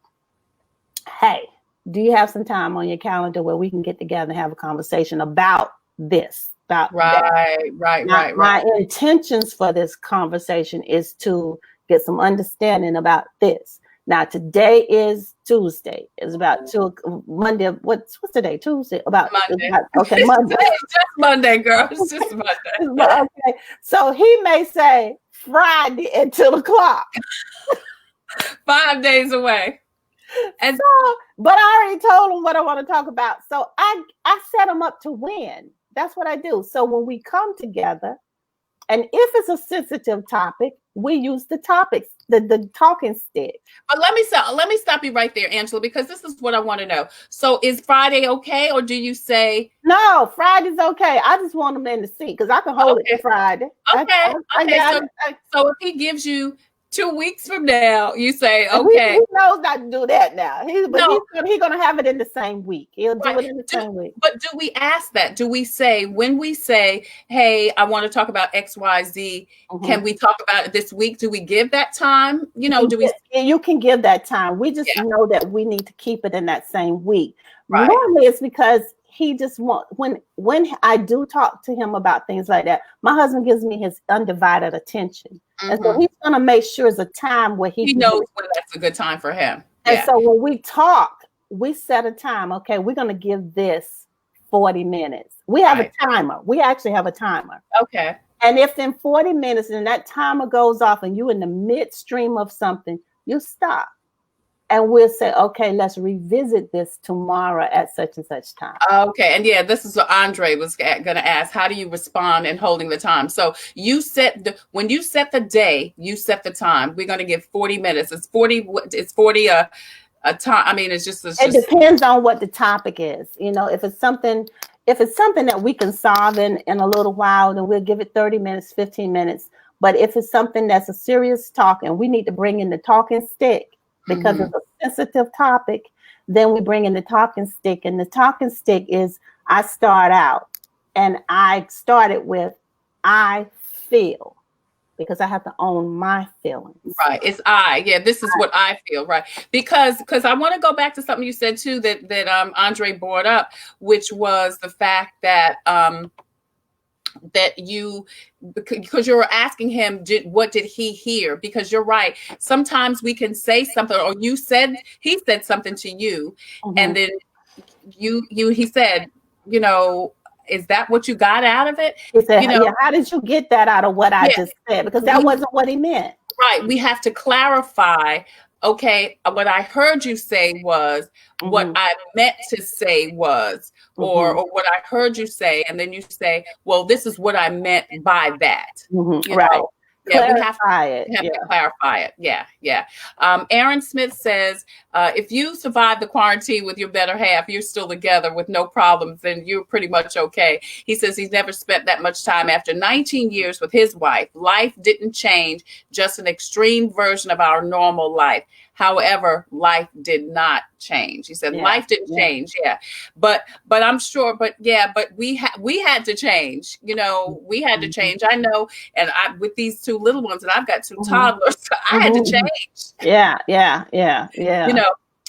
hey, do you have some time on your calendar where we can get together and have a conversation about this? About right. My intentions for this conversation is to get some understanding about this. Now, today is Tuesday. It's about Monday. What's today? Tuesday. Monday. Okay, Monday. It's just Monday, girl. It's just Monday. Okay. So he may say Friday at 2:00. 5 days away. And so, but I already told him what I want to talk about. So I set him up to win. That's what I do. So when we come together, and if it's a sensitive topic, we use the topics, the talking stick. But let me stop you right there, Angela, because this is what I want to know. So is Friday okay, or do you say no? Friday's okay. I just want them in the seat because I can hold it Friday. Okay. So if he gives you 2 weeks from now, you say, okay. He knows not to do that now. He's going to have it in the same week. He'll do it in the same week. But do we ask that? Do we say, when we say, hey, I want to talk about XYZ, can we talk about it this week? Do we give that time? You can give that time. We just know that we need to keep it in that same week. Right. Normally it's because he just when I do talk to him about things like that, my husband gives me his undivided attention. And so he's going to make sure it's a time where he knows when that's a good time for him. And so when we talk, we set a time. Okay, we're going to give this 40 minutes. We have a timer. We actually have a timer. Okay. And if in 40 minutes and that timer goes off and you're in the midstream of something, you stop. And we'll say, okay, let's revisit this tomorrow at such and such time. Okay. And this is what Andre was going to ask. How do you respond in holding the time? So when you set the day, you set the time. We're going to give 40 minutes. It's 40 a time. I mean, it depends on what the topic is. If it's something that we can solve in a little while, then we'll give it 30 minutes, 15 minutes. But if it's something that's a serious talk and we need to bring in the talking stick, because it's a sensitive topic, then we bring in the talking stick. And the talking stick is, I start out and I started with, I feel, because I have to own my feelings. Right. It's this is what I feel. Right. Because I want to go back to something you said too, that Andre brought up, which was the fact that, because you were asking him, what did he hear? Because you're right. Sometimes we can say something, or he said something to you, and then he said, is that what you got out of it? He said, how did you get that out of what I just said? Because that wasn't what he meant. Right. We have to clarify. Okay, what I heard you say was, what I meant to say was, or what I heard you say, and then you say, well, this is what I meant by that. Right. Yeah, we have to clarify it. Yeah. Aaron Smith says, if you survive the quarantine with your better half, you're still together with no problems, then you're pretty much okay. He says he's never spent that much time after 19 years with his wife. Life didn't change, just an extreme version of our normal life. However, life did not change. He said life didn't change. Yeah. But I'm sure, but we had to change. We had to change. I know. And with these two little ones, and I've got two toddlers, so I had to change. Yeah.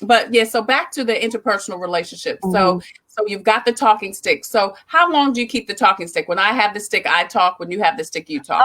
But so back to the interpersonal relationship. So you've got the talking stick. So how long do you keep the talking stick? When I have the stick, I talk. When you have the stick, you talk.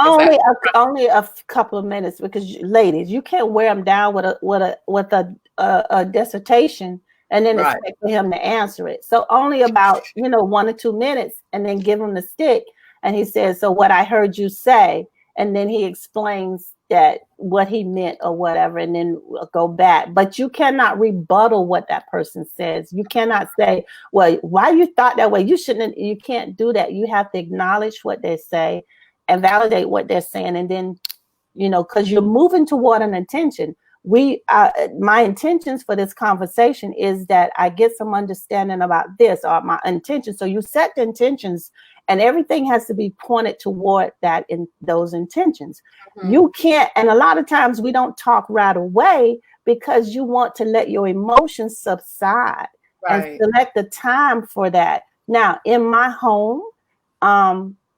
Only a couple of minutes, because ladies, you can't wear them down with a dissertation and then expect for him to answer it. So only about 1 or 2 minutes, and then give him the stick. And he says, so what I heard you say, and then he explains that what he meant or whatever, and then go back. But you cannot rebuttal what that person says. You cannot say, well, why you thought that way? You shouldn't. You can't do that. You have to acknowledge what they say and validate what they're saying. And then, because you're moving toward an intention. My intentions for this conversation is that I get some understanding about this, or my intention. So you set the intentions, and everything has to be pointed toward that, in those intentions. Mm-hmm. You can't, and a lot of times we don't talk right away because you want to let your emotions subside, right, and select the time for that. Now, in my home,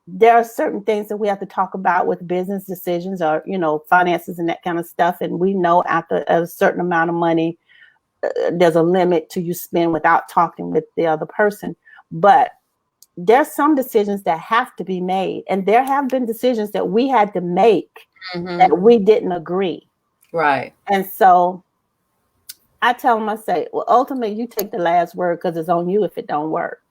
there are certain things that we have to talk about with business decisions, or, finances and that kind of stuff. And we know after a certain amount of money, there's a limit to you spend without talking with the other person. But there's some decisions that have to be made. And there have been decisions that we had to make that we didn't agree. Right. And so I tell them, I say, well, ultimately, you take the last word because it's on you if it don't work.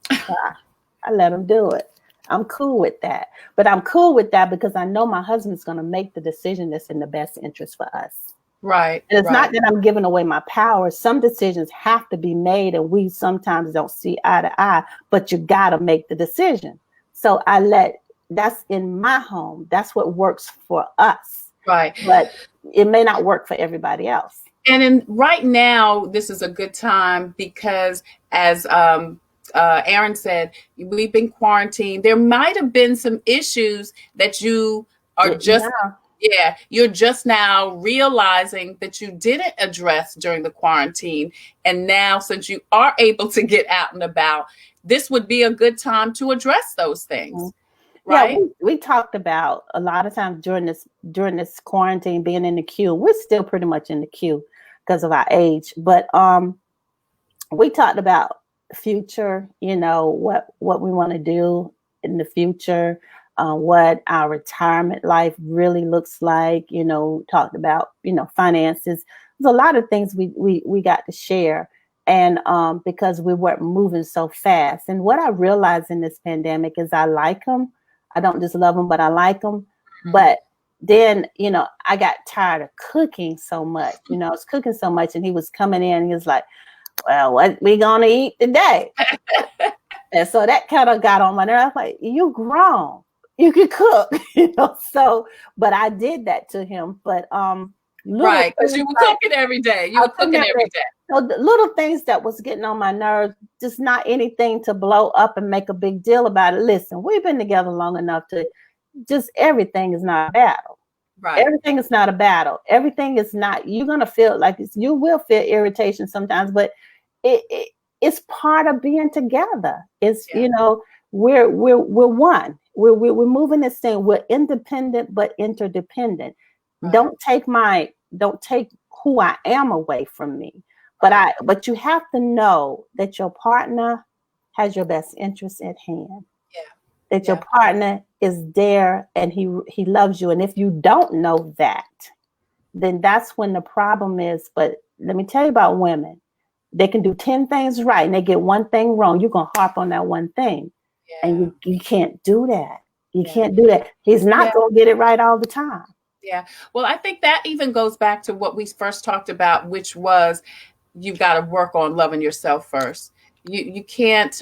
I let them do it. I'm cool with that. But I'm cool with that because I know my husband's going to make the decision that's in the best interest for us. Right. And it's not that I'm giving away my power. Some decisions have to be made, and we sometimes don't see eye to eye, but you got to make the decision. So that's in my home. That's what works for us. Right. But it may not work for everybody else. And right now, this is a good time because, as Aaron said, we've been quarantined. There might have been some issues that you are you're just now realizing that you didn't address during the quarantine. And now, since you are able to get out and about, this would be a good time to address those things. Right? Yeah, we talked about a lot of times during this quarantine, being in the queue. We're still pretty much in the queue because of our age. But we talked about future, what we want to do in the future, what our retirement life really looks like, talked about, finances. There's a lot of things we got to share. And because we weren't moving so fast. And what I realized in this pandemic is I like him. I don't just love him, but I like him. But then, I got tired of cooking so much. I was cooking so much, and he was coming in and he was like, well, what we gonna eat today? And so that kind of got on my nerve. I was like, you grown, you can cook, so, but I did that to him. But right, because you were cooking every day. You were cooking every day. So the little things that was getting on my nerves, just not anything to blow up and make a big deal about it. Listen, we've been together long enough to just, everything is not a battle. Right. Everything is not a battle. Everything is not, you're going to feel like this. You will feel irritation sometimes, but it's part of being together. It's, we're one. We're moving this thing. We're independent, but interdependent. Right. Don't take who I am away from me. But you have to know that your partner has your best interest at hand. Yeah. That your partner is there and he loves you. And if you don't know that, then that's when the problem is. But let me tell you about women. They can do 10 things right and they get one thing wrong. You're going to harp on that one thing. Yeah. And you can't do that. You can't do that. He's not going to get it right all the time. Yeah. Well, I think that even goes back to what we first talked about, which was you've got to work on loving yourself first. You can't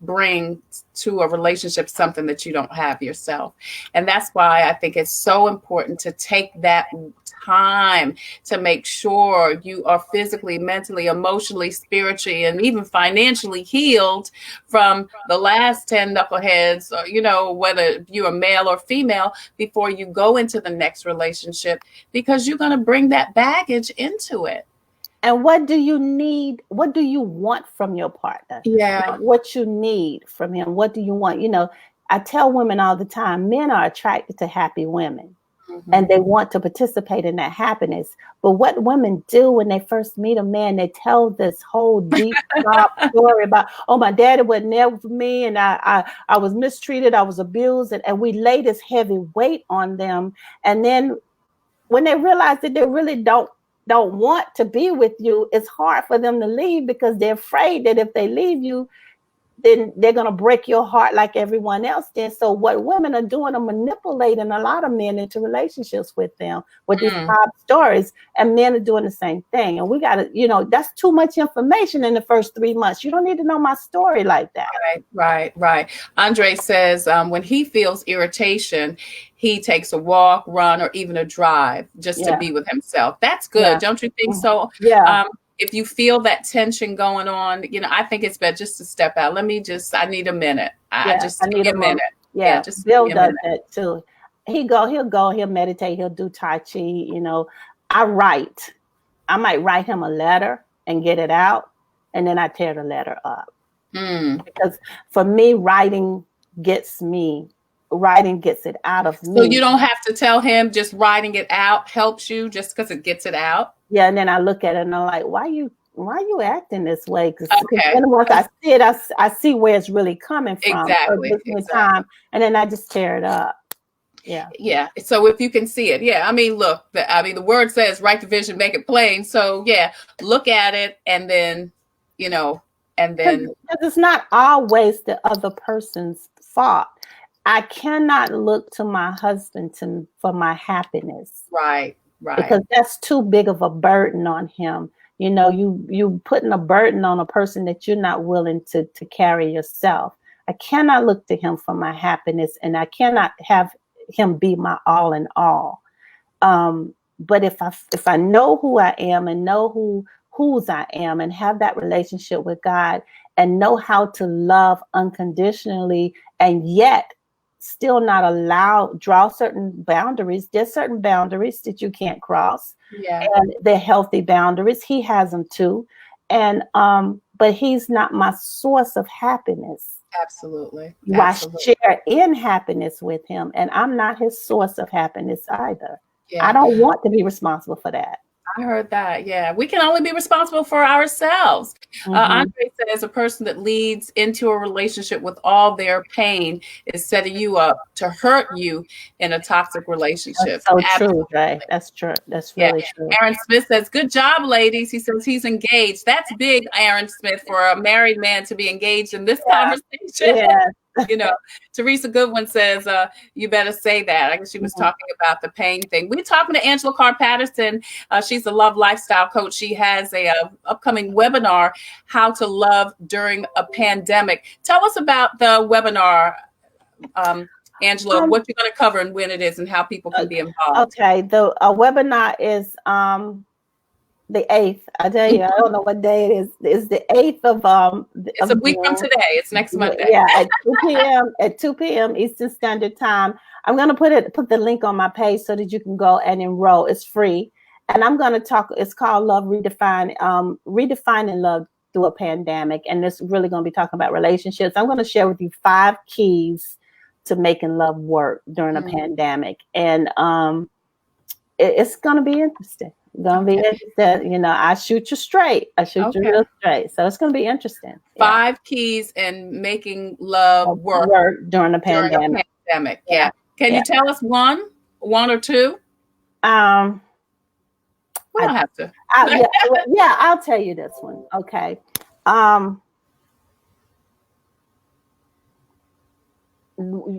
bring to a relationship something that you don't have yourself. And that's why I think it's so important to take that time to make sure you are physically, mentally, emotionally, spiritually, and even financially healed from the last 10 knuckleheads, or, whether you're a male or female, before you go into the next relationship, because you're going to bring that baggage into it. And what do you need? What do you want from your partner? Yeah. What you need from him? What do you want? I tell women all the time, men are attracted to happy women. Mm-hmm. And they want to participate in that happiness. But what women do when they first meet a man, they tell this whole deep story about, oh, my daddy wasn't there for me, and I was mistreated, I was abused, and we lay this heavy weight on them. And then when they realize that they really don't want to be with you, it's hard for them to leave because they're afraid that if they leave you, then they're going to break your heart like everyone else did. So what women are doing are manipulating a lot of men into relationships with them with these sob stories, and men are doing the same thing. And we got to, you know, that's too much information in the first 3 months. You don't need to know my story like that. Right. Andre says when he feels irritation, he takes a walk, run, or even a drive just to be with himself. That's good. Don't you think so? Yeah. If you feel that tension going on, you know, I think it's better just to step out. I need a minute. I need a minute. Yeah, just Bill does that too. He'll meditate, he'll do Tai Chi, you know. I might write him a letter and get it out, and then I tear the letter up. Because for me, writing gets it out of me. So you don't have to tell him, just writing it out helps you just because it gets it out? Yeah, and then I look at it and I'm like, why you acting this way? Because then once I see it, I see where it's really coming from. Exactly. Time, and then I just tear it up. Yeah. So if you can see it, I mean, look, the word says write the vision, make it plain. So look at it, and then, you know, and then because it's not always the other person's fault. I cannot look to my husband for my happiness. Right. Because that's too big of a burden on him. You know, you putting a burden on a person that you're not willing to carry yourself. I cannot look to him for my happiness, and I cannot have him be my all in all. But if I know who I am and know whose I am, and have that relationship with God, and know how to love unconditionally, and yet still not draw certain boundaries. There's certain boundaries that you can't cross. Yeah. And they're healthy boundaries. He has them too. And but he's not my source of happiness. Absolutely. I share in happiness with him, and I'm not his source of happiness either. Yeah. I don't want to be responsible for that. I heard that. Yeah. We can only be responsible for ourselves. Andre says a person that leads into a relationship with all their pain is setting you up to hurt you in a toxic relationship. That's so true, right? That's true. That's really true. Aaron Smith says, good job, ladies. He says he's engaged. That's big, Aaron Smith, for a married man to be engaged in this conversation. Yeah. You know, Teresa Goodwin says, you better say that. I guess she was talking about the pain thing. We're talking to Angela Carr Patterson. She's a love lifestyle coach. She has a upcoming webinar, How to Love During a Pandemic. Tell us about the webinar, Angela, what you're going to cover and when it is and how people can be involved. Okay, the webinar is the 8th. I tell you, I don't know what day it is. It's the 8th of it's a week from today. It's next Monday. Yeah, at 2 p.m. Eastern Standard Time. I'm gonna put the link on my page so that you can go and enroll. It's free. And I'm gonna talk, it's called Love Redefined, Redefining Love Through a Pandemic. And it's really gonna be talking about relationships. I'm gonna share with you 5 keys to making love work during a pandemic. And it's gonna be interesting. Gonna be interesting. You know, I shoot you straight. I shoot you real straight. So it's gonna be interesting. 5 keys in making love work during a pandemic. Yeah. Can you tell us one or two? We don't have to. I'll tell you this one. Okay.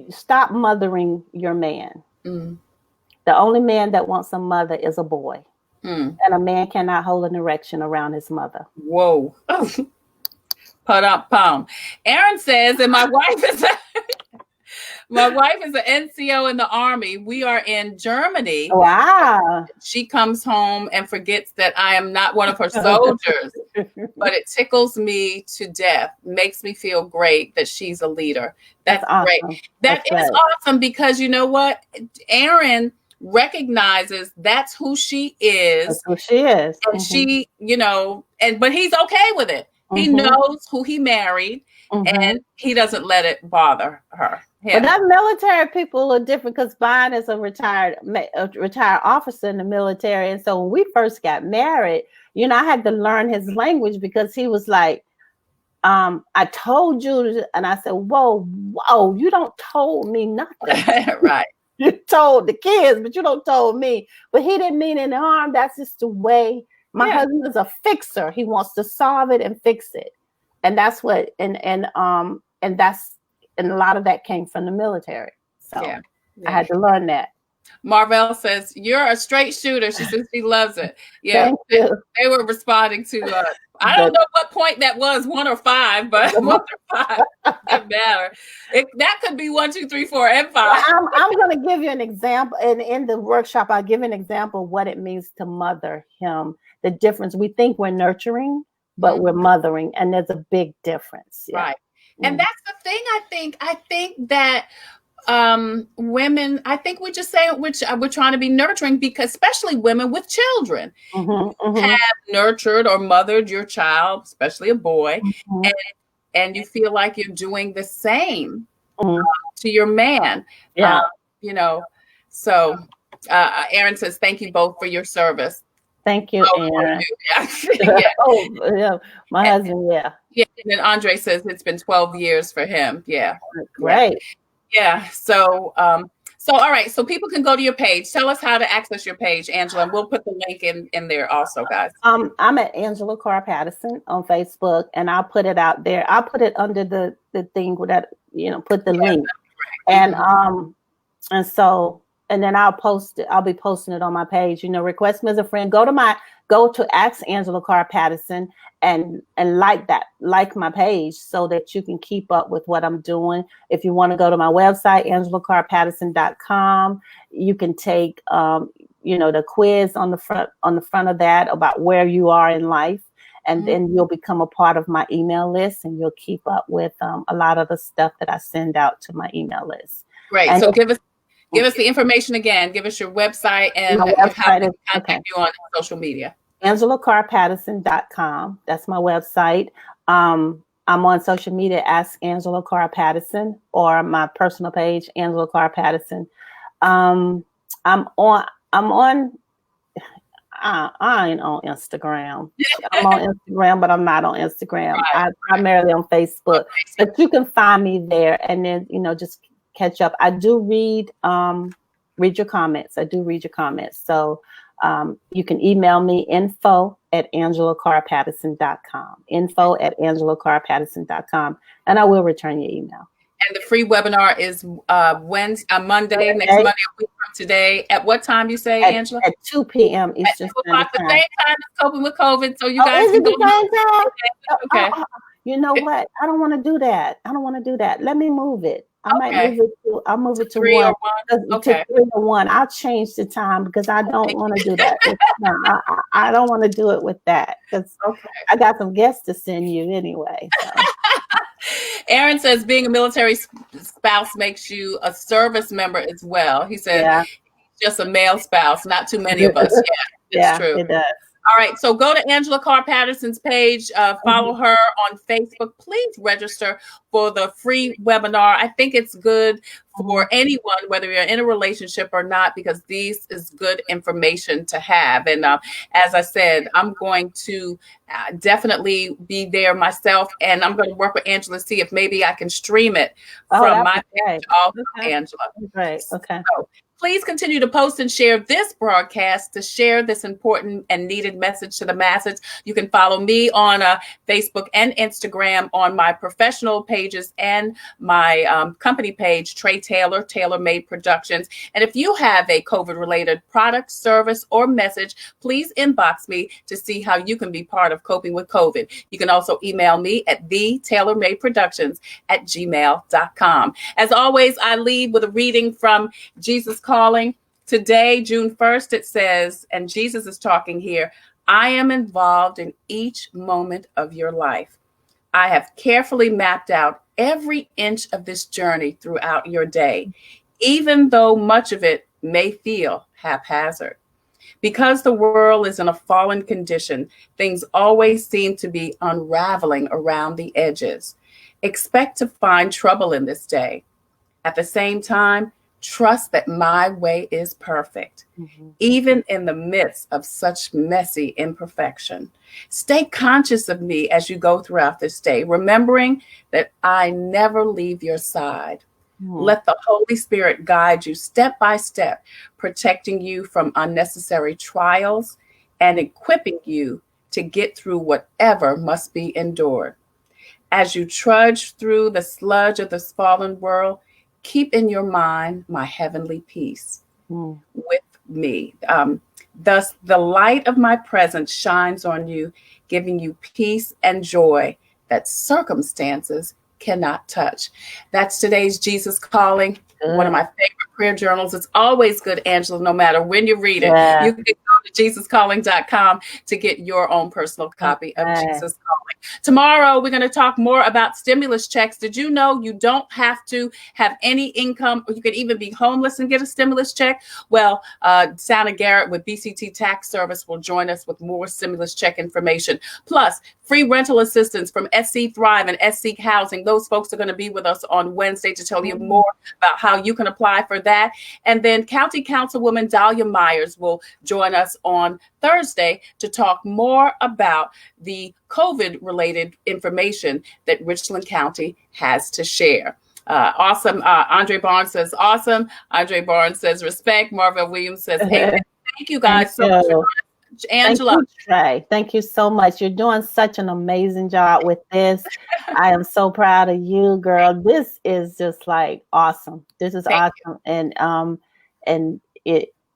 Stop mothering your man. The only man that wants a mother is a boy. And a man cannot hold an erection around his mother. Whoa. Put up, palm. Aaron says, and my wife is an NCO in the Army. We are in Germany. Wow. She comes home and forgets that I am not one of her soldiers, but it tickles me to death. Makes me feel great that she's a leader. That's awesome. Great. That is awesome, because you know what? Aaron recognizes that's who she is. That's who she is. And she, you know, but he's okay with it. He knows who he married, and he doesn't let it bother her. But that military people are different, because mine is a retired officer in the military. And so when we first got married, you know, I had to learn his language, because he was like, I told you, and I said, whoa, you don't told me nothing. Right. You told the kids, but you don't told me. But he didn't mean any harm. That's just the way. My husband is a fixer. He wants to solve it and fix it. and that's what, and that's, and a lot of that came from the military. So Yeah. I had to learn that. Marvell says, you're a straight shooter. She says she loves it. Yeah. Thank you. They were responding to, I don't know what point that was, 1 or 5, but 1 or 5 doesn't matter. That could be 1, 2, 3, 4, and 5. I'm going to give you an example. And in the workshop, I'll give an example of what it means to mother him. The difference. We think we're nurturing, but we're mothering. And there's a big difference. Yeah. Right. And that's the thing, I think that women, I think we just say which we're trying to be nurturing, because especially women with children have nurtured or mothered your child, especially a boy, and you feel like you're doing the same to your man. Yeah. You know, so Aaron says, thank you both for your service. Thank you, Aaron. Yeah. Oh, yeah. My husband, yeah. Yeah. And then Andre says it's been 12 years for him. Yeah. Great. Yeah. So, all right. So people can go to your page. Tell us how to access your page, Angela. And we'll put the link in there also, guys. I'm at Angela Carr Patterson on Facebook, and I'll put it out there. I'll put it under the thing that, put the link. And and then I'll post it. I'll be posting it on my page. Request me as a friend. Go to Ask Angela Carr Patterson and like my page, so that you can keep up with what I'm doing. If you want to go to my website, angelacarpatterson.com, you can take the quiz on the front of that about where you are in life, and then you'll become a part of my email list, and you'll keep up with a lot of the stuff that I send out to my email list. Great. And so give us the information again. Give us your website and how to contact you on social media. AngelaCarrPatterson.com. That's my website. I'm on social media, Ask Angela Carr Patterson, or my personal page, Angela Carr Patterson. I ain't on Instagram. I'm on Instagram, but I'm not on Instagram. Right. I'm primarily on Facebook. But you can find me there, and then just catch up. I do read your comments. So you can email me info@angelacarrpatterson.com. info@angelacarrpatterson.com, and I will return your email. And the free webinar is Monday, next Monday, a week from today. At what time you say, Angela? At 2 p.m. Eastern Standard Time. The same time as Coping with COVID. So you guys can go. Okay. You know what? I don't want to do that. Let me move it. I'll move it to 3 1. or 1. Okay. To 3 or 1. I'll change the time, because I don't want to do that. I don't want to do it with that, because I got some guests to send you anyway. So. Aaron says being a military spouse makes you a service member as well. He said, just a male spouse, not too many of us. Yeah, it's true. It does. All right, so go to Angela Carr Patterson's page, follow her on Facebook. Please register for the free webinar. I think it's good for anyone, whether you're in a relationship or not, because this is good information to have. And as I said, I'm going to definitely be there myself, and I'm going to work with Angela to see if maybe I can stream it from my page off of Angela. Right. Okay. So, please continue to post and share this broadcast to share this important and needed message to the masses. You can follow me on Facebook and Instagram on my professional pages and my company page, Tre Tailor, Tailor Made Productions. And if you have a COVID-related product, service, or message, please inbox me to see how you can be part of Coping with COVID. You can also email me at thetailormadeproductions@gmail.com. As always, I leave with a reading from Jesus Calling. Today, June 1st, it says, and Jesus is talking here, I am involved in each moment of your life. I have carefully mapped out every inch of this journey throughout your day, even though much of it may feel haphazard. Because the world is in a fallen condition, things always seem to be unraveling around the edges. Expect to find trouble in this day. At the same time, trust that my way is perfect, even in the midst of such messy imperfection. Stay conscious of me as you go throughout this day, remembering that I never leave your side. Let the Holy Spirit guide you step by step, protecting you from unnecessary trials and equipping you to get through whatever must be endured. As you trudge through the sludge of this fallen world, keep in your mind my heavenly peace with me. Thus, the light of my presence shines on you, giving you peace and joy that circumstances cannot touch. That's today's Jesus Calling. Good. One of my favorite prayer journals. It's always good, Angela, no matter when you read it. Yeah. You can go to JesusCalling.com to get your own personal copy of Jesus Calling. Tomorrow, we're going to talk more about stimulus checks. Did you know you don't have to have any income, or you could even be homeless and get a stimulus check? Well, Santa Garrett with BCT Tax Service will join us with more stimulus check information. Plus, free rental assistance from SC Thrive and SC Housing. Those folks are going to be with us on Wednesday to tell you more about how you can apply for that. And then County Councilwoman Dahlia Myers will join us on Thursday to talk more about the COVID-related information that Richland County has to share. Awesome. Andre Barnes says, awesome. Andre Barnes says, respect. Marvell Williams says, amen. Thank you guys so much. Angela. Thank you, Trey. Thank you so much. You're doing such an amazing job with this. I am so proud of you, girl. This is just like awesome. This is awesome. And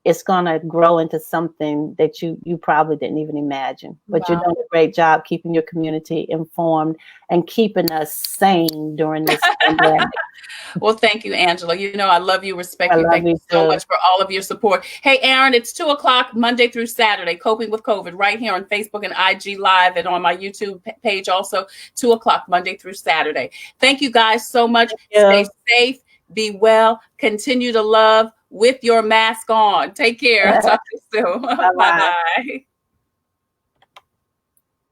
it's gonna grow into something that you probably didn't even imagine. But You're doing a great job keeping your community informed and keeping us sane during this pandemic. Well, thank you, Angela. You know, I love you, respect you. Thank you so much for all of your support. Hey, Aaron, it's 2:00 Monday through Saturday, Coping with COVID, right here on Facebook and IG Live and on my YouTube page also, 2:00 Monday through Saturday. Thank you guys so much. Stay safe, be well, continue to love with your mask on. Take care. Talk to you soon. Bye-bye.